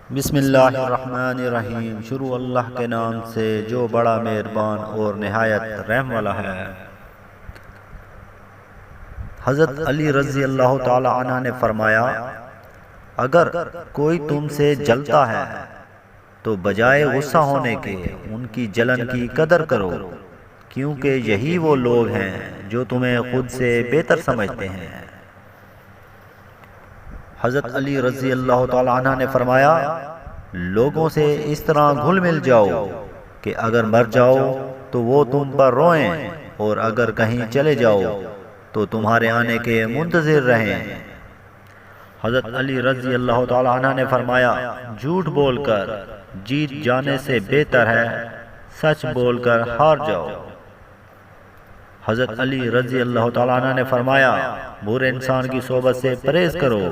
بسم اللہ الرحمن الرحیم۔ شروع اللہ کے نام سے جو بڑا مہربان اور نہایت رحم والا ہے۔ حضرت علی رضی اللہ تعالی عنہ نے فرمایا، اگر کوئی تم سے جلتا ہے تو بجائے غصہ ہونے کے ان کی جلن کی قدر کرو، کیونکہ یہی وہ لوگ ہیں جو تمہیں خود سے بہتر سمجھتے ہیں۔ حضرت علی رضی اللہ تعالی عنہ نے فرمایا، لوگوں سے اس طرح گھل مل جاؤ کہ اگر مر جاؤ تو وہ تم پر روئیں، اور اگر کہیں چلے جاؤ تو تمہارے آنے کے منتظر رہیں۔ حضرت علی رضی اللہ تعالی عنہ نے فرمایا، جھوٹ بول کر جیت جانے سے بہتر ہے سچ بول کر ہار جاؤ۔ حضرت علی رضی اللہ تعالی عنہ نے فرمایا، برے انسان کی صحبت سے پرہیز کرو،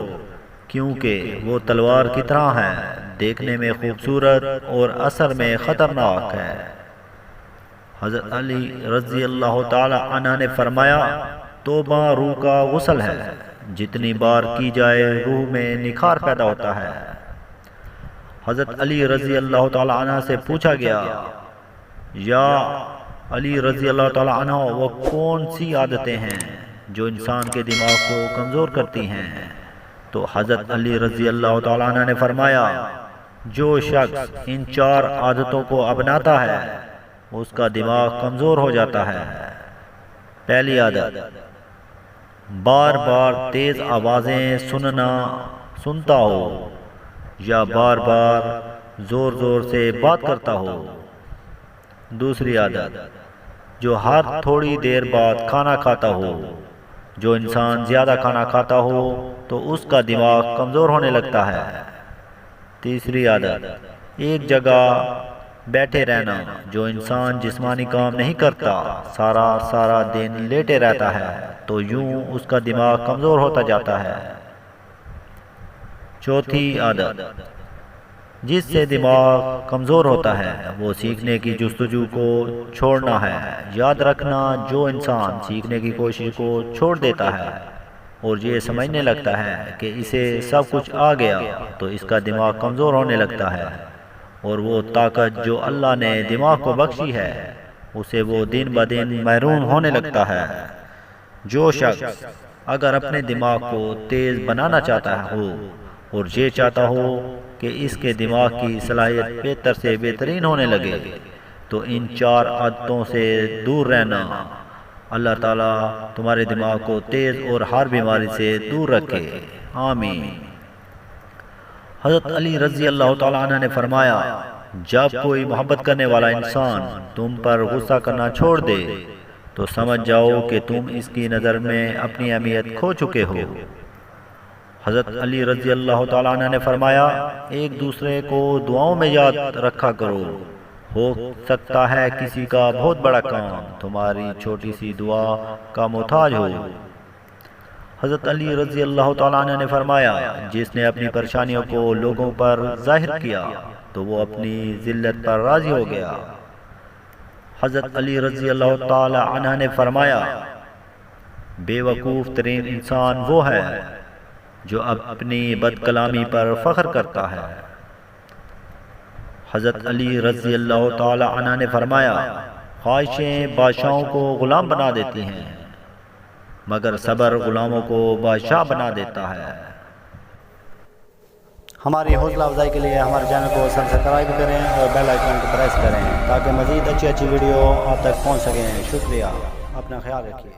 کیونکہ وہ تلوار کی طرح ہے، دیکھنے میں خوبصورت اور اثر میں خطرناک ہے۔ حضرت علی رضی اللہ تعالی عنہ نے فرمایا، توبہ روح کا غسل ہے، جتنی بار کی جائے روح میں نکھار پیدا ہوتا ہے۔ حضرت علی رضی اللہ تعالی عنہ سے پوچھا گیا، یا علی رضی اللہ تعالی عنہ، وہ کون سی عادتیں ہیں جو انسان کے دماغ کو کمزور کرتی ہیں؟ تو حضرت علی رضی اللہ تعالی عنہ نے فرمایا، جو شخص ان چار عادتوں کو اپناتا ہے اس کا دماغ کمزور ہو جاتا ہے۔ پہلی عادت، بار بار تیز آوازیں سنتا ہو یا بار بار زور زور سے بات کرتا ہو۔ دوسری عادت، جو ہر تھوڑی دیر بعد کھانا کھاتا ہو۔ جو انسان زیادہ کھانا کھاتا ہو تو اس کا دماغ کمزور ہونے لگتا ہے۔ تیسری عادت، ایک جگہ بیٹھے رہنا۔ جو انسان جسمانی کام نہیں کرتا، سارا دن لیٹے رہتا ہے، تو یوں اس کا دماغ کمزور ہوتا جاتا ہے۔ چوتھی عادت، جس سے دماغ کمزور ہوتا ہے وہ سیکھنے کی جستجو کو چھوڑنا ہے۔ یاد رکھنا، جو انسان سیکھنے کی کوشش کو چھوڑ دیتا ہے اور یہ سمجھنے لگتا ہے کہ اسے سب کچھ آ گیا، تو اس کا دماغ کمزور ہونے لگتا ہے، اور وہ طاقت جو اللہ نے دماغ کو بخشی ہے اسے وہ دن بدن محروم ہونے لگتا ہے۔ جو شخص اگر اپنے دماغ کو تیز بنانا چاہتا ہو اور یہ چاہتا ہو کہ اس کے دماغ کی صلاحیت بہتر سے بہترین ہونے لگے، تو ان چار عادتوں سے دور رہنا۔ اللہ تعالیٰ تمہارے دماغ کو تیز اور ہر بیماری سے دور رکھے، آمین۔ حضرت علی رضی اللہ تعالی عنہ نے فرمایا، جب کوئی محبت کرنے والا انسان تم پر غصہ کرنا چھوڑ دے تو سمجھ جاؤ کہ تم اس کی نظر میں اپنی اہمیت کھو چکے ہو۔ حضرت علی رضی اللہ تعالی عنہ نے فرمایا، ایک دوسرے کو دعاؤں میں یاد رکھا کرو، ہو سکتا ہے کسی کا بہت بڑا کام تمہاری چھوٹی سی دعا کا محتاج ہو۔ حضرت علی رضی اللہ تعالی عنہ نے فرمایا، جس نے اپنی پریشانیوں کو لوگوں پر ظاہر کیا تو وہ اپنی ذلت پر راضی ہو گیا۔ حضرت علی رضی اللہ تعالی عنہ نے فرمایا، بے وقوف ترین انسان وہ ہے جو اب اپنی بد کلامی پر فخر کرتا ہے۔ حضرت علی رضی اللہ تعالی عنہ نے فرمایا، خواہشیں بادشاہوں کو غلام بنا دیتی ہیں، مگر صبر غلاموں کو بادشاہ بنا دیتا ہے۔ ہماری حوصلہ افزائی کے لیے ہمارے چینل کو سبسکرائب کریں اور بیل آئیکن کو پریس کریں تاکہ مزید اچھی ویڈیو آپ تک پہنچ سکیں۔ شکریہ، اپنا خیال رکھیے۔